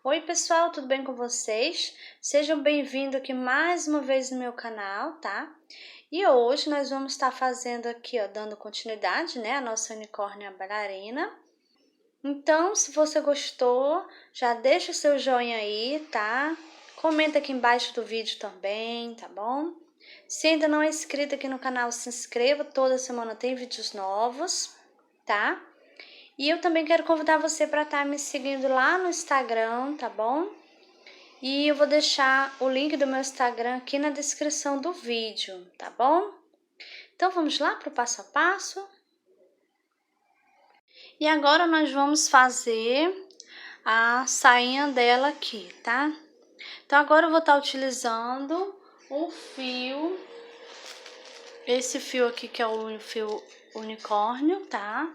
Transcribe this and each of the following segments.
Oi pessoal, tudo bem com vocês? Sejam bem-vindos aqui mais uma vez no meu canal, tá? E hoje nós vamos estar fazendo aqui, ó, dando continuidade, né, a nossa unicórnia bailarina. Então, se você gostou, já deixa o seu joinha aí, tá? Comenta aqui embaixo do vídeo também, tá bom? Se ainda não é inscrito aqui no canal, se inscreva, toda semana tem vídeos novos, tá? E eu também quero convidar você para estar me seguindo lá no Instagram, tá bom? E eu vou deixar o link do meu Instagram aqui na descrição do vídeo, tá bom? Então vamos lá para o passo a passo? E agora nós vamos fazer a sainha dela aqui, tá? Então agora eu vou estar utilizando o fio, esse fio aqui que é o fio unicórnio, tá?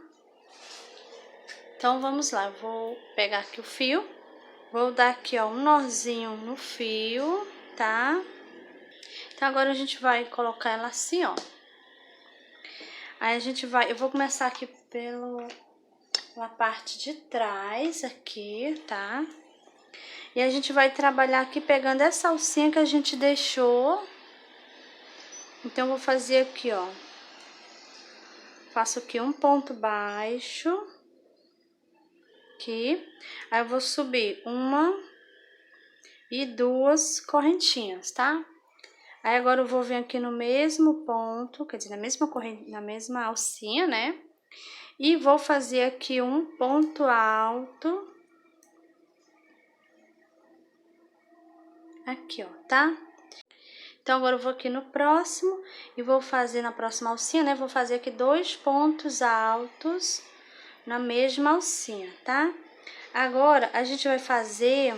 Então vamos lá, eu vou pegar aqui o fio, vou dar aqui, ó, um nozinho no fio, tá? Então agora a gente vai colocar ela assim, ó. Aí a gente vai, eu vou começar aqui pela parte de trás aqui, tá? E a gente vai trabalhar aqui pegando essa alcinha que a gente deixou. Então eu vou fazer aqui, ó. Faço aqui um ponto baixo. Aqui. Aí eu vou subir uma e duas correntinhas, tá? Aí agora eu vou vir aqui no mesmo ponto, quer dizer, na mesma alcinha, né? E vou fazer aqui um ponto alto. Aqui, ó, tá? Então agora eu vou aqui no próximo e vou fazer na próxima alcinha, né? Vou fazer aqui 2 pontos altos na mesma alcinha, tá? Agora a gente vai fazer,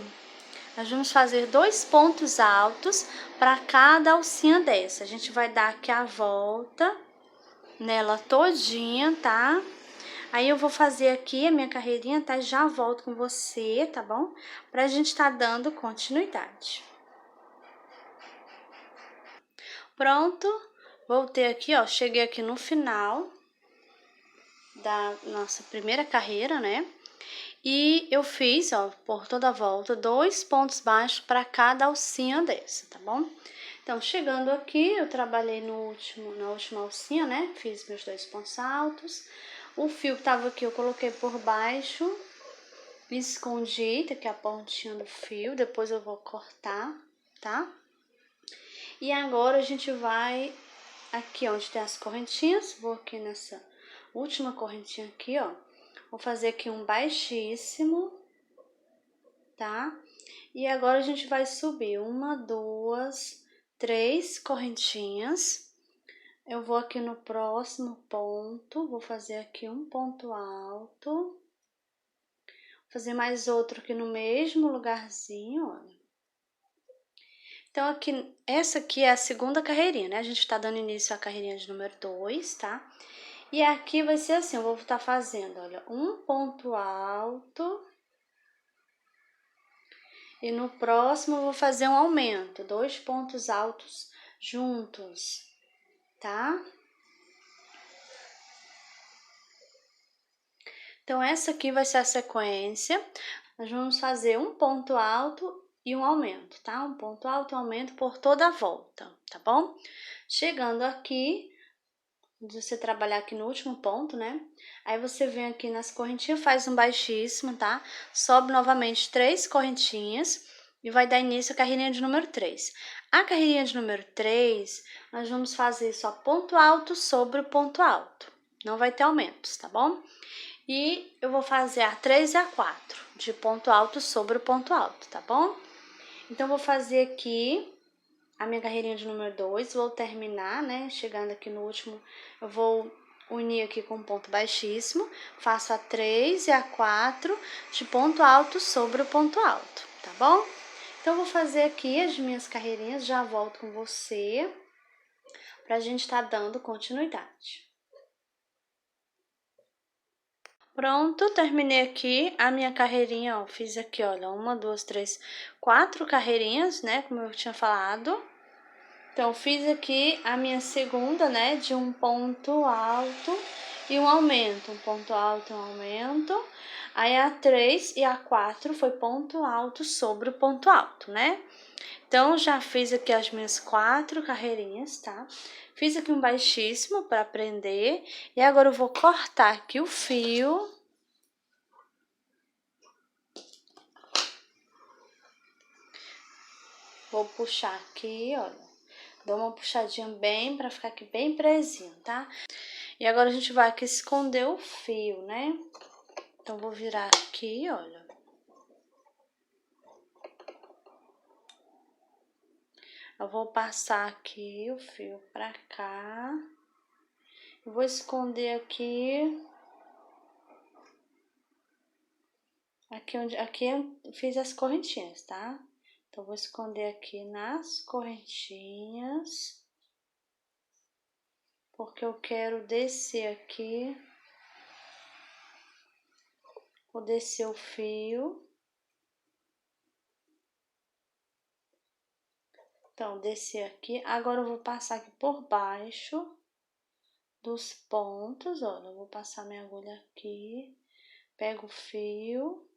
nós vamos fazer 2 pontos altos para cada alcinha dessa. A gente vai dar aqui a volta nela todinha, tá? Aí eu vou fazer aqui a minha carreirinha, tá? Já volto com você, tá bom? Pra gente tá dando continuidade. Pronto, voltei aqui, ó, cheguei aqui no final da nossa primeira carreira, né? E eu fiz, ó, por toda a volta, 2 pontos baixos para cada alcinha dessa, tá bom? Então, chegando aqui, eu trabalhei na última alcinha, né? Fiz meus 2 pontos altos. O fio que tava aqui eu coloquei por baixo, escondi, tá aqui a pontinha do fio, depois eu vou cortar, tá? E agora a gente vai aqui onde tem as correntinhas, vou aqui nessa última correntinha aqui, ó. Vou fazer aqui um baixíssimo, tá? E agora a gente vai subir 1, 2, 3 correntinhas. Eu vou aqui no próximo ponto, vou fazer aqui um ponto alto. Vou fazer mais outro aqui no mesmo lugarzinho, olha. Então, aqui, essa aqui é a segunda carreirinha, né? A gente tá dando início à carreirinha de número 2, tá? E aqui vai ser assim, eu vou estar fazendo, olha, um ponto alto. E no próximo eu vou fazer um aumento, 2 pontos altos juntos, tá? Então, essa aqui vai ser a sequência. Nós vamos fazer um ponto alto e um aumento, tá? Um ponto alto e um aumento por toda a volta, tá bom? Chegando aqui, você trabalhar aqui no último ponto, né? Aí você vem aqui nas correntinhas, faz um baixíssimo, tá? Sobe novamente 3 correntinhas e vai dar início à carreirinha de número 3. A carreirinha de número 3, nós vamos fazer só ponto alto sobre o ponto alto. Não vai ter aumentos, tá bom? E eu vou fazer a 3 e a 4 de ponto alto sobre o ponto alto, tá bom? Então, vou fazer aqui a minha carreirinha de número 2, vou terminar, né? Chegando aqui no último, eu vou unir aqui com um ponto baixíssimo, faço a 3 e a 4 de ponto alto sobre o ponto alto, tá bom? Então, vou fazer aqui as minhas carreirinhas, já volto com você, pra gente tá dando continuidade. Pronto, terminei aqui a minha carreirinha, ó, fiz aqui, olha, 1, 2, 3, 4 carreirinhas, né, como eu tinha falado. Então, fiz aqui a minha segunda, né, de um ponto alto e um aumento, um ponto alto e um aumento. Aí a 3 e a 4 foi ponto alto sobre o ponto alto, né? Então, já fiz aqui as minhas 4 carreirinhas, tá? Fiz aqui um baixíssimo para prender. E agora eu vou cortar aqui o fio. Vou puxar aqui, olha. Dou uma puxadinha bem para ficar aqui bem presinho, tá? E agora a gente vai aqui esconder o fio, né? Então, vou virar aqui, olha. Eu vou passar aqui o fio pra cá. Eu vou esconder aqui. Aqui eu fiz as correntinhas, tá? Então, vou esconder aqui nas correntinhas. Porque eu quero descer aqui. Vou descer o fio. Então, descer aqui. Agora, eu vou passar aqui por baixo dos pontos, olha. Eu vou passar minha agulha aqui. Pego o fio.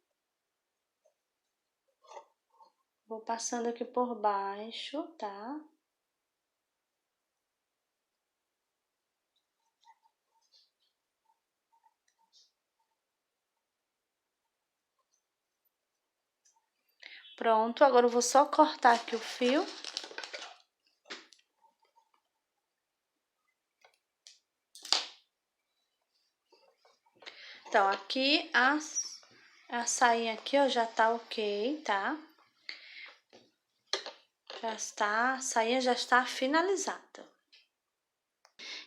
Vou passando aqui por baixo, tá? Pronto, agora eu vou só cortar aqui o fio. Então, aqui a sainha aqui, ó, já tá ok, tá? Já está, a sainha já está finalizada.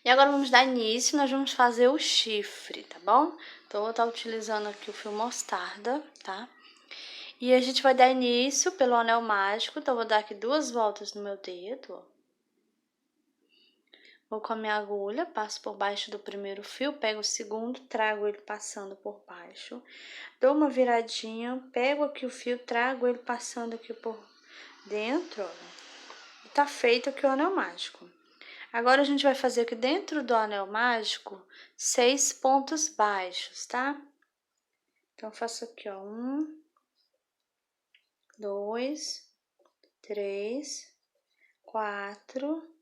E agora vamos dar início, nós vamos fazer o chifre, tá bom? Então, eu vou estar utilizando aqui o fio mostarda, tá? E a gente vai dar início pelo anel mágico, então eu vou dar aqui 2 voltas no meu dedo, ó. Vou com a minha agulha, passo por baixo do primeiro fio, pego o segundo, trago ele passando por baixo. Dou uma viradinha, pego aqui o fio, trago ele passando aqui por dentro, ó. E tá feito aqui o anel mágico. Agora, a gente vai fazer aqui dentro do anel mágico 6 pontos baixos, tá? Então, eu faço aqui, ó, 1, 2, 3, 4,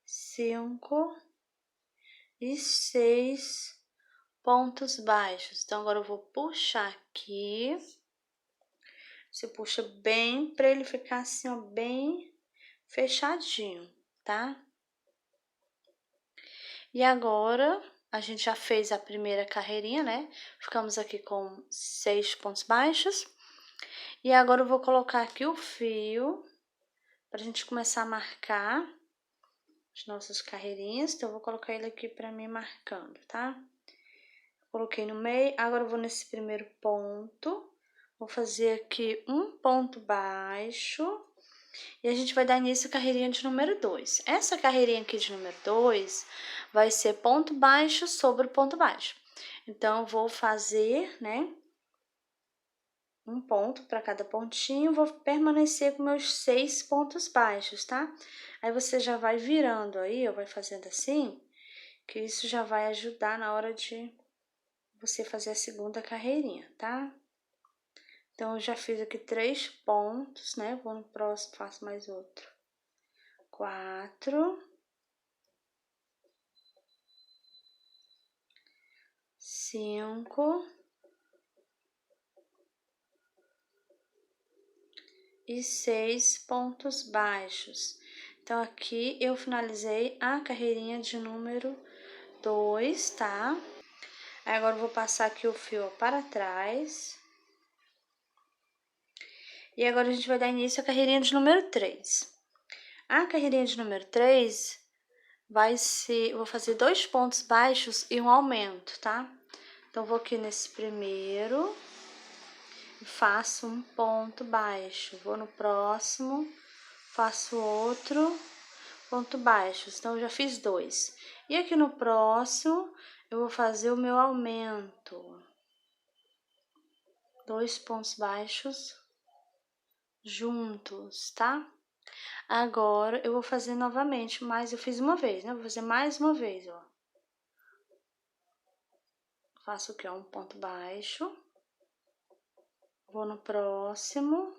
5 e 6 pontos baixos. Então, agora eu vou puxar aqui. Você puxa bem para ele ficar assim, ó, bem fechadinho, tá? E agora, a gente já fez a primeira carreirinha, né? Ficamos aqui com 6 pontos baixos. E agora eu vou colocar aqui o fio pra gente começar a marcar as nossas carreirinhas. Então, eu vou colocar ele aqui pra mim marcando, tá? Coloquei no meio, agora eu vou nesse primeiro ponto. Vou fazer aqui um ponto baixo. E a gente vai dar início à carreirinha de número 2. Essa carreirinha aqui de número 2 vai ser ponto baixo sobre ponto baixo. Então, eu vou fazer, né, um ponto para cada pontinho, vou permanecer com meus 6 pontos baixos, tá? Aí, você já vai virando aí, ó, vai fazendo assim, que isso já vai ajudar na hora de você fazer a segunda carreirinha, tá? Então, eu já fiz aqui 3 pontos, né? Vou no próximo, faço mais outro. 4, 5 e 6 pontos baixos. Então, aqui eu finalizei a carreirinha de número 2, tá? Aí, agora eu vou passar aqui o fio para trás. E agora a gente vai dar início à carreirinha de número 3. A carreirinha de número 3 vai ser, eu vou fazer 2 pontos baixos e um aumento, tá? Então, vou aqui nesse primeiro, faço um ponto baixo, vou no próximo, faço outro ponto baixo. Então, eu já fiz 2. E aqui no próximo, eu vou fazer o meu aumento. 2 pontos baixos juntos, tá? Agora, eu vou fazer novamente, mas eu fiz uma vez, né? Vou fazer mais uma vez, ó. Faço aqui, ó, um ponto baixo. vou no próximo,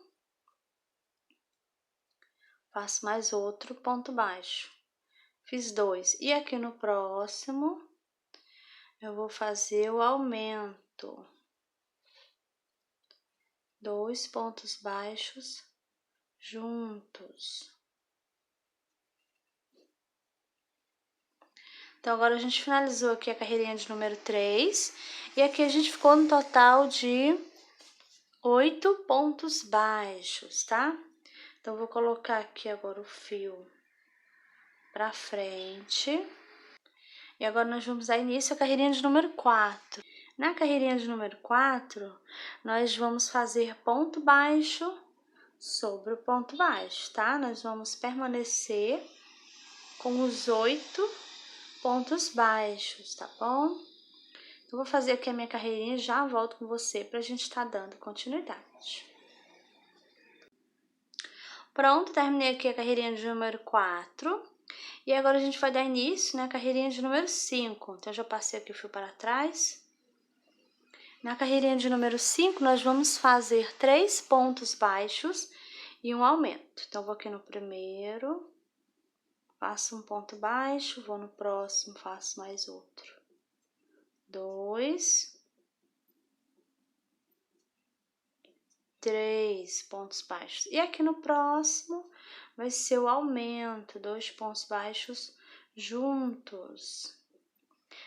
faço mais outro ponto baixo. Fiz 2. E aqui no próximo, eu vou fazer o aumento. 2 pontos baixos juntos. Então, agora a gente finalizou aqui a carreirinha de número 3. E aqui a gente ficou no total de 8 pontos baixos, tá? Então, vou colocar aqui agora o fio pra frente. E agora nós vamos dar início à carreirinha de número 4. Na carreirinha de número 4, nós vamos fazer ponto baixo sobre o ponto baixo, tá? Nós vamos permanecer com os 8 pontos baixos, tá bom? Eu vou fazer aqui a minha carreirinha e já volto com você pra gente estar dando continuidade. Pronto, terminei aqui a carreirinha de número 4. E agora a gente vai dar início na carreirinha de número 5. Então, eu já passei aqui o fio para trás. Na carreirinha de número 5, nós vamos fazer 3 pontos baixos e um aumento. Então, vou aqui no primeiro, faço um ponto baixo, vou no próximo, faço mais outro. 2, 3 pontos baixos. E aqui no próximo vai ser o aumento, 2 pontos baixos juntos.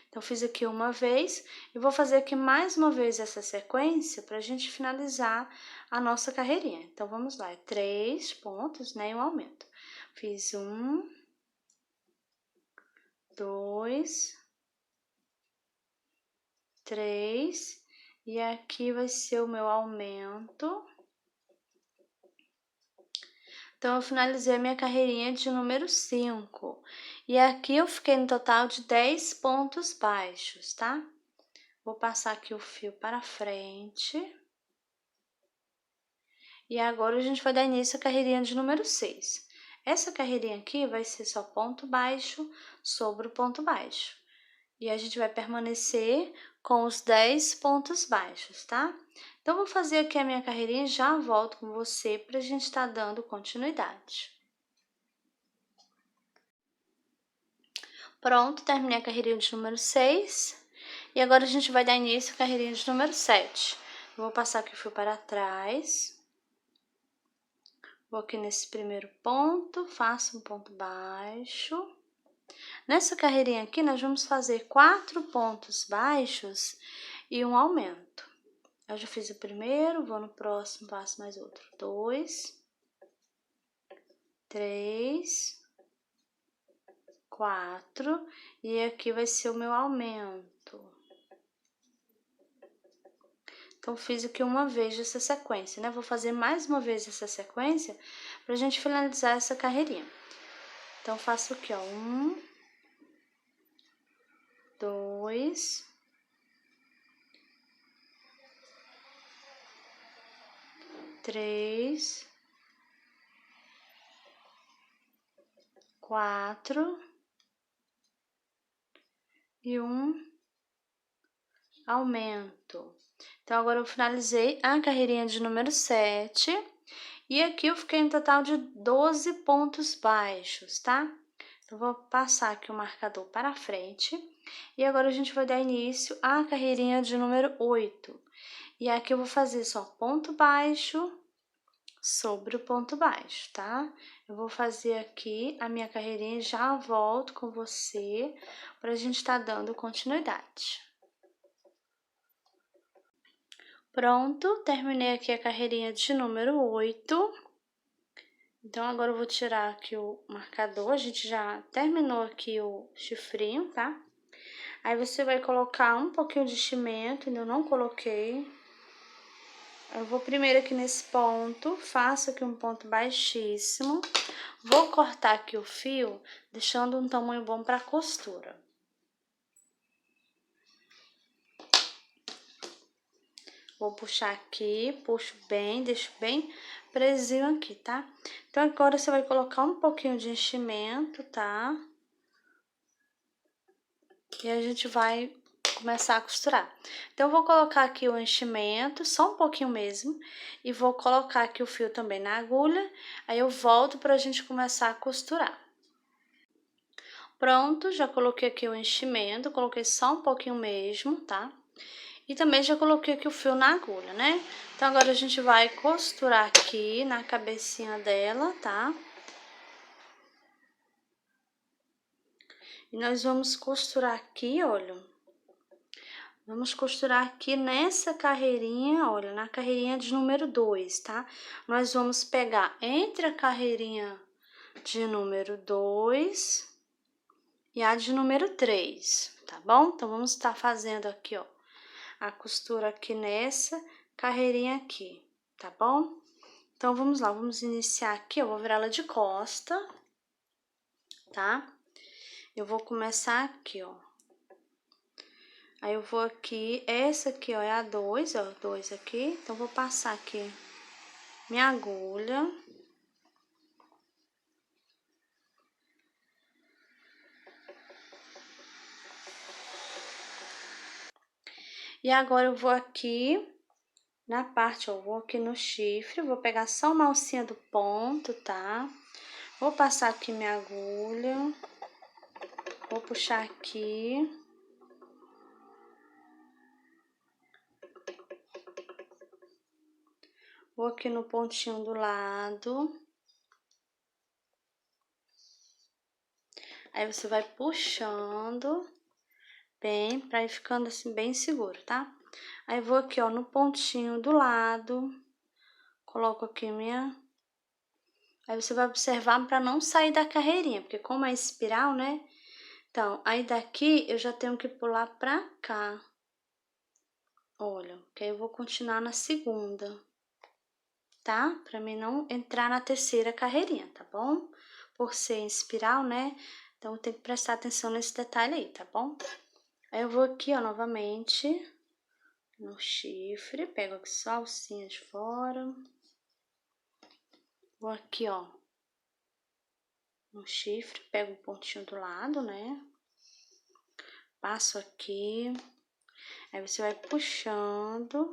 Então, fiz aqui uma vez e vou fazer aqui mais uma vez essa sequência para a gente finalizar a nossa carreirinha. Então, vamos lá, 3 pontos, né, e um aumento. Fiz 1, 2, 3, e aqui vai ser o meu aumento. Então, eu finalizei a minha carreirinha de número 5. E aqui eu fiquei no total de 10 pontos baixos, tá? Vou passar aqui o fio para frente. E agora a gente vai dar início à carreirinha de número 6. Essa carreirinha aqui vai ser só ponto baixo sobre o ponto baixo. E a gente vai permanecer com os 10 pontos baixos, tá? Então, vou fazer aqui a minha carreirinha e já volto com você para a gente estar dando continuidade. Pronto, terminei a carreirinha de número 6. E agora a gente vai dar início à carreirinha de número 7. Eu vou passar aqui o fio para trás. Vou aqui nesse primeiro ponto, faço um ponto baixo. Nessa carreirinha aqui, nós vamos fazer 4 pontos baixos e um aumento. Eu já fiz o primeiro, vou no próximo, faço mais outro. 2, 3, 4, e aqui vai ser o meu aumento. Então, fiz aqui uma vez essa sequência, né? Vou fazer mais uma vez essa sequência pra gente finalizar essa carreirinha. Então, faço aqui, ó, 1, 2, 3, 4 e um aumento. Então, agora eu finalizei a carreirinha de número 7 e aqui eu fiquei em total de 12 pontos baixos, tá? Então, vou passar aqui o marcador para frente e agora a gente vai dar início à carreirinha de número 8. E aqui eu vou fazer só ponto baixo sobre o ponto baixo, tá? Eu vou fazer aqui a minha carreirinha e já volto com você para a gente estar dando continuidade. Pronto, terminei aqui a carreirinha de número 8. Então, agora eu vou tirar aqui o marcador, a gente já terminou aqui o chifrinho, tá? Aí, você vai colocar um pouquinho de enchimento, ainda não coloquei. Eu vou primeiro aqui nesse ponto, faço aqui um ponto baixíssimo. Vou cortar aqui o fio, deixando um tamanho bom para costura. Vou puxar aqui, puxo bem, deixo bem presinho aqui, tá? Então, agora você vai colocar um pouquinho de enchimento, tá? E a gente vai começar a costurar. Então, eu vou colocar aqui o enchimento, só um pouquinho mesmo, e vou colocar aqui o fio também na agulha, aí eu volto pra gente começar a costurar. Pronto, já coloquei aqui o enchimento, coloquei só um pouquinho mesmo, tá? E também já coloquei aqui o fio na agulha, né? Então, agora a gente vai costurar aqui na cabecinha dela, tá? E nós vamos costurar aqui, olha. Vamos costurar aqui nessa carreirinha, olha, na carreirinha de número 2, tá? Nós vamos pegar entre a carreirinha de número 2 e a de número 3, tá bom? Então, vamos estar fazendo aqui, ó, a costura aqui nessa carreirinha aqui, tá bom? Então, vamos lá, vamos iniciar aqui, eu vou virar ela de costa, tá? Eu vou começar aqui, ó. Aí, eu vou aqui, essa aqui, ó, é a 2, ó, 2 aqui. Então, vou passar aqui minha agulha. E agora, eu vou aqui na parte, ó, vou aqui no chifre, vou pegar só uma alcinha do ponto, tá? Vou passar aqui minha agulha. Vou puxar aqui. Vou aqui no pontinho do lado. Aí, você vai puxando bem, pra ir ficando assim, bem seguro, tá? Aí, vou aqui, ó, no pontinho do lado. Coloco aqui minha... Aí, você vai observar pra não sair da carreirinha, porque como é espiral, né? Então, aí daqui, eu já tenho que pular pra cá. Olha, que aí eu vou continuar na segunda, tá? Pra mim não entrar na terceira carreirinha, tá bom? Por ser em espiral, né? Então, tem que prestar atenção nesse detalhe aí, tá bom? Aí, eu vou aqui, ó, novamente, no chifre, pego aqui só a alcinha de fora. Vou aqui, ó, no chifre, pego o pontinho do lado, né? Passo aqui. Aí, você vai puxando.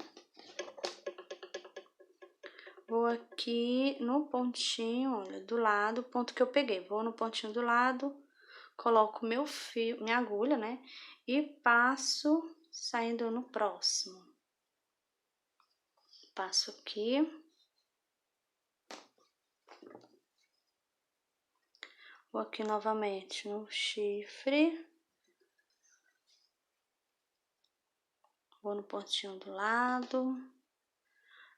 Vou aqui no pontinho, olha, do lado, o ponto que eu peguei. Vou no pontinho do lado, coloco meu fio, minha agulha, né? E passo saindo no próximo. Passo aqui. Vou aqui novamente no chifre. Vou no pontinho do lado.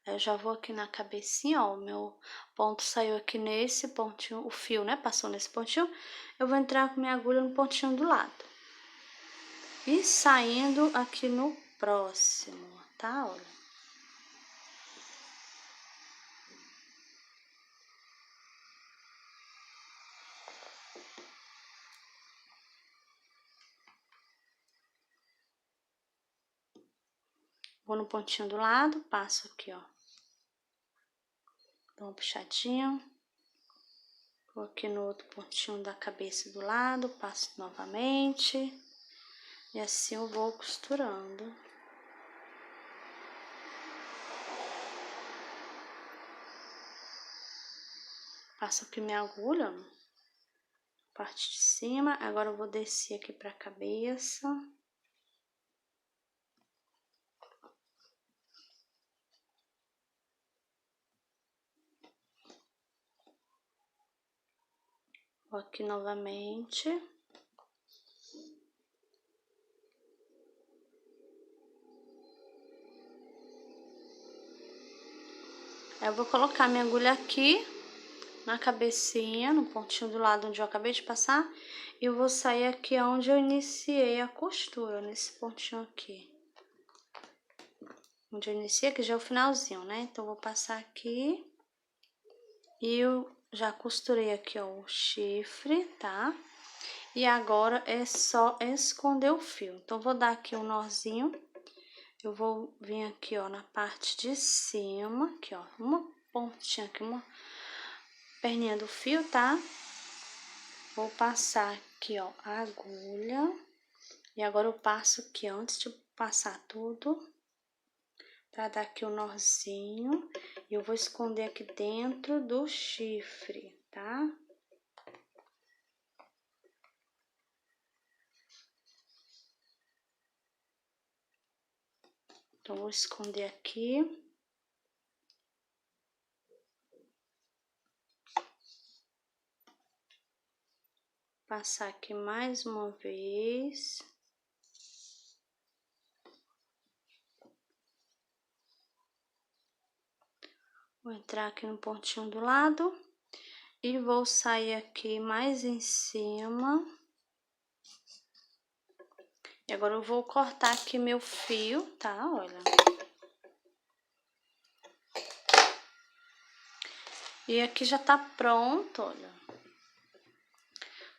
Eu já vou aqui na cabecinha, ó, o meu ponto saiu aqui nesse pontinho, o fio, né, passou nesse pontinho. Eu vou entrar com minha agulha no pontinho do lado. E saindo aqui no próximo, tá, olha. Vou no pontinho do lado, passo aqui, ó. Dou uma puxadinha. Vou aqui no outro pontinho da cabeça do lado, passo novamente. E assim eu vou costurando. Passo aqui minha agulha, parte de cima. Agora eu vou descer aqui pra cabeça. Vou aqui novamente. Aí eu vou colocar minha agulha aqui na cabecinha, no pontinho do lado onde eu acabei de passar. E eu vou sair aqui onde eu iniciei a costura, nesse pontinho aqui. Onde eu iniciei, que já é o finalzinho, né? Então, eu vou passar aqui. E eu já costurei aqui, ó, o chifre, tá? E agora é só esconder o fio. Então, vou dar aqui um nozinho. Eu vou vir aqui, ó, na parte de cima, aqui, ó, uma pontinha aqui, uma perninha do fio, tá? Vou passar aqui, ó, a agulha. E agora eu passo aqui, antes de passar tudo, pra dar aqui o nozinho. E eu vou esconder aqui dentro do chifre, tá? Então, vou esconder aqui. Passar aqui mais uma vez. Vou entrar aqui no pontinho do lado. E vou sair aqui mais em cima. E agora eu vou cortar aqui meu fio, tá? Olha. E aqui já tá pronto, olha.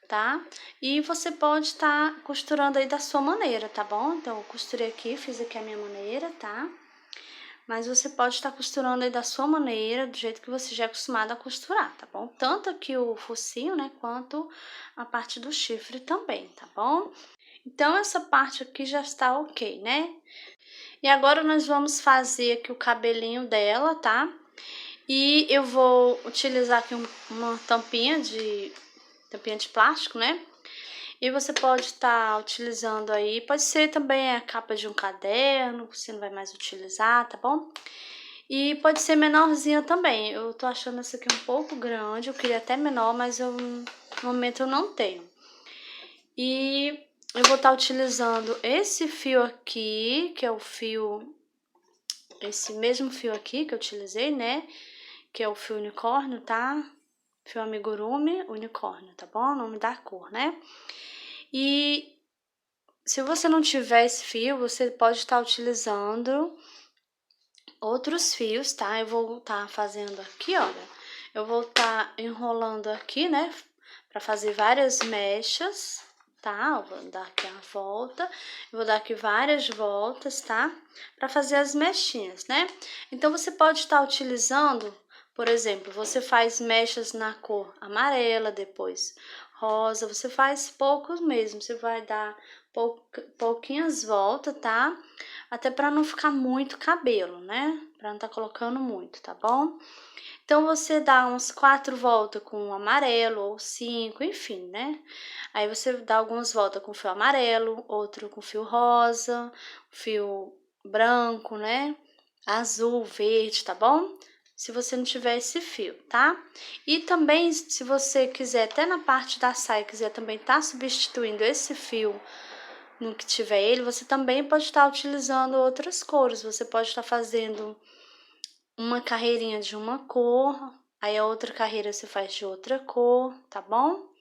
Tá? E você pode estar costurando aí da sua maneira, tá bom? Então, eu costurei aqui, fiz aqui a minha maneira, tá? Mas você pode estar costurando aí da sua maneira, do jeito que você já é acostumado a costurar, tá bom? Tanto aqui o focinho, né, quanto a parte do chifre também, tá bom? Então, essa parte aqui já está ok, né? E agora nós vamos fazer aqui o cabelinho dela, tá? E eu vou utilizar aqui uma tampinha de plástico, né? E você pode estar utilizando aí, pode ser também a capa de um caderno, que você não vai mais utilizar, tá bom? E pode ser menorzinha também. Eu tô achando essa aqui um pouco grande, eu queria até menor, mas no momento eu não tenho. E eu vou estar utilizando esse fio aqui, que é o fio, esse mesmo fio aqui que eu utilizei, né? Que é o fio unicórnio, tá? Fio amigurumi unicórnio, tá bom? O nome da cor, né? E se você não tiver esse fio, você pode estar utilizando outros fios, tá? Eu vou estar fazendo aqui, olha. Eu vou estar enrolando aqui, né? Pra fazer várias mechas, tá? Eu vou dar aqui a volta. Eu vou dar aqui várias voltas, tá? Pra fazer as mechinhas, né? Então, você pode estar utilizando, por exemplo, você faz mechas na cor amarela, depois rosa. Você faz poucos mesmo. Você vai dar pouquinhas voltas, tá? Até para não ficar muito cabelo, né? Para não tá colocando muito, tá bom? Então, você dá uns 4 voltas com o amarelo ou 5, enfim, né? Aí você dá algumas voltas com fio amarelo, outro com fio rosa, fio branco, né? Azul, verde, tá bom? Se você não tiver esse fio, tá? E também, se você quiser, até na parte da saia, quiser também tá substituindo esse fio no que tiver ele, você também pode estar utilizando outras cores. Você pode estar fazendo uma carreirinha de uma cor, aí a outra carreira você faz de outra cor, tá bom?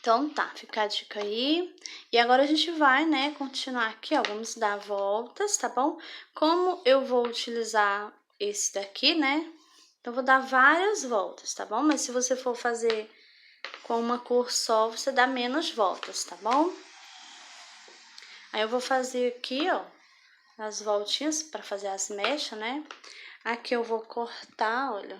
Então tá, fica a dica aí. E agora a gente vai, né, continuar aqui, ó, vamos dar voltas, tá bom? Como eu vou utilizar esse daqui, né, então vou dar várias voltas, tá bom? Mas se você for fazer com uma cor só, você dá menos voltas, tá bom? Aí eu vou fazer aqui, ó, as voltinhas para fazer as mechas, né? Aqui eu vou cortar, olha.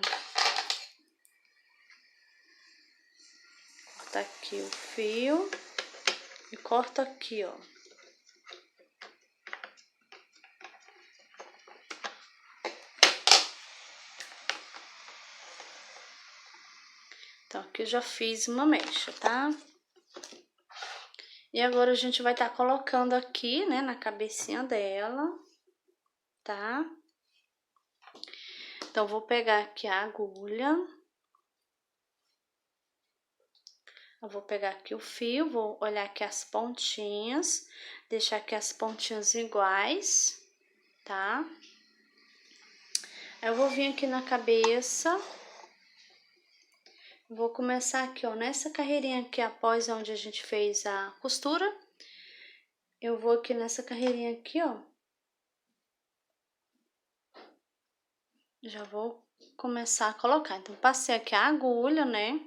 Cortar aqui o fio e corto aqui, ó. Então, aqui eu já fiz uma mecha, tá? E agora a gente vai estar colocando aqui, né, na cabecinha dela, tá? Então, vou pegar aqui a agulha. Eu vou pegar aqui o fio, vou olhar aqui as pontinhas, deixar aqui as pontinhas iguais, tá? Eu vou vir aqui na cabeça. Vou começar aqui, ó, nessa carreirinha aqui, após onde a gente fez a costura. Eu vou aqui nessa carreirinha aqui, ó. Já vou começar a colocar. Então, passei aqui a agulha, né?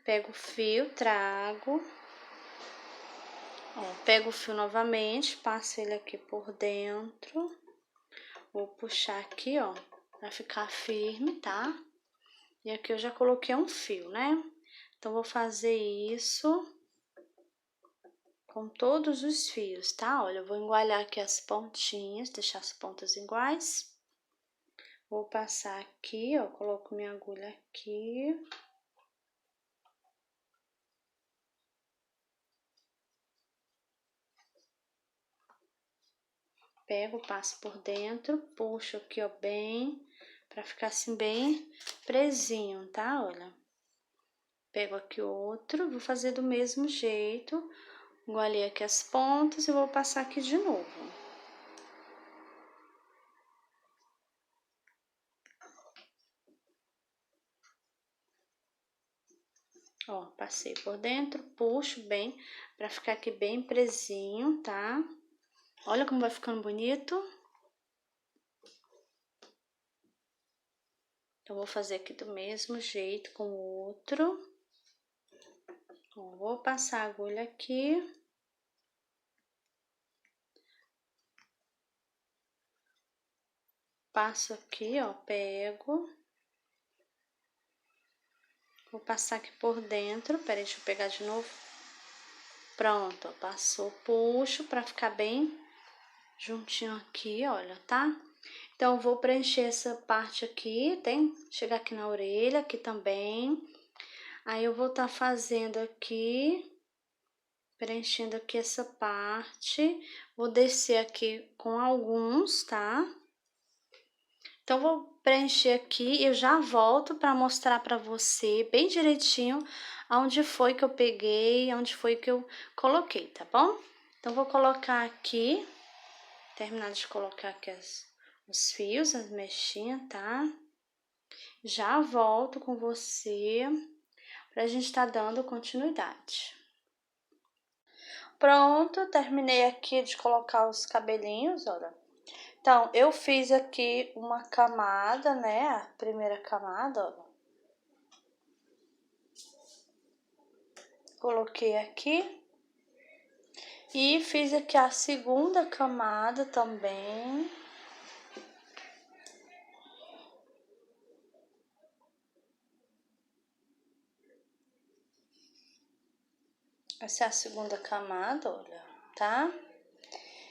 Pego o fio, trago. Ó, pego o fio novamente, passo ele aqui por dentro. Vou puxar aqui, ó, pra ficar firme, tá? E aqui eu já coloquei um fio, né? Então, vou fazer isso. com todos os fios, tá? Olha, eu vou engualhar aqui as pontinhas, deixar as pontas iguais. Vou passar aqui, ó, coloco minha agulha aqui. Pego, passo por dentro, puxo aqui, ó, bem, pra ficar assim bem presinho, tá? Olha. Pego aqui outro, vou fazer do mesmo jeito, engualhei aqui as pontas e vou passar aqui de novo. Ó, passei por dentro, puxo bem, pra ficar aqui bem presinho, tá? Olha como vai ficando bonito. Então, vou fazer aqui do mesmo jeito com o outro. Ó, vou passar a agulha aqui. Passo aqui, ó, pego. Vou passar aqui por dentro, peraí, deixa eu pegar de novo. Pronto, ó, passou, puxo pra ficar bem juntinho aqui, olha, tá? Então, eu vou preencher essa parte aqui, chegar aqui na orelha, aqui também. Aí, eu vou estar fazendo aqui, preenchendo aqui essa parte. Vou descer aqui com alguns, tá? Então, vou preencher aqui e eu já volto para mostrar para você bem direitinho aonde foi que eu peguei, aonde foi que eu coloquei, tá bom? Então, vou colocar aqui, terminar de colocar aqui os fios, as mechinhas, tá? Já volto com você pra gente tá dando continuidade. Pronto, terminei aqui de colocar os cabelinhos, olha. Então, eu fiz aqui uma camada, né? A primeira camada, ó. Coloquei aqui. E fiz aqui a segunda camada também. Essa é a segunda camada, olha, tá?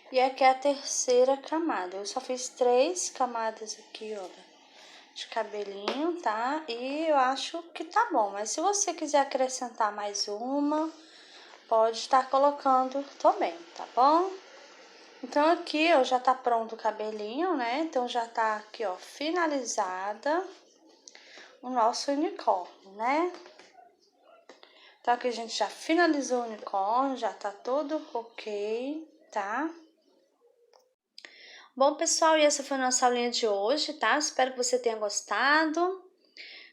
E aqui é a terceira camada. Eu só fiz 3 camadas aqui, olha, de cabelinho, tá? E eu acho que tá bom, mas se você quiser acrescentar mais uma, pode estar colocando também, tá bom? Então, aqui, ó, já tá pronto o cabelinho, né? Então, já tá aqui, ó, finalizada o nosso unicórnio, né? Então, aqui a gente já finalizou o unicórnio, já tá tudo ok, tá? Bom, pessoal, e essa foi a nossa aulinha de hoje, tá? Espero que você tenha gostado.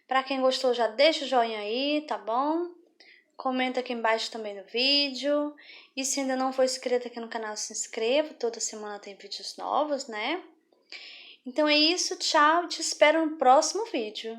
Pra quem gostou, já deixa o joinha aí, tá bom? Comenta aqui embaixo também no vídeo. E se ainda não for inscrito aqui no canal, se inscreva. Toda semana tem vídeos novos, né? Então é isso, tchau. Te espero no próximo vídeo.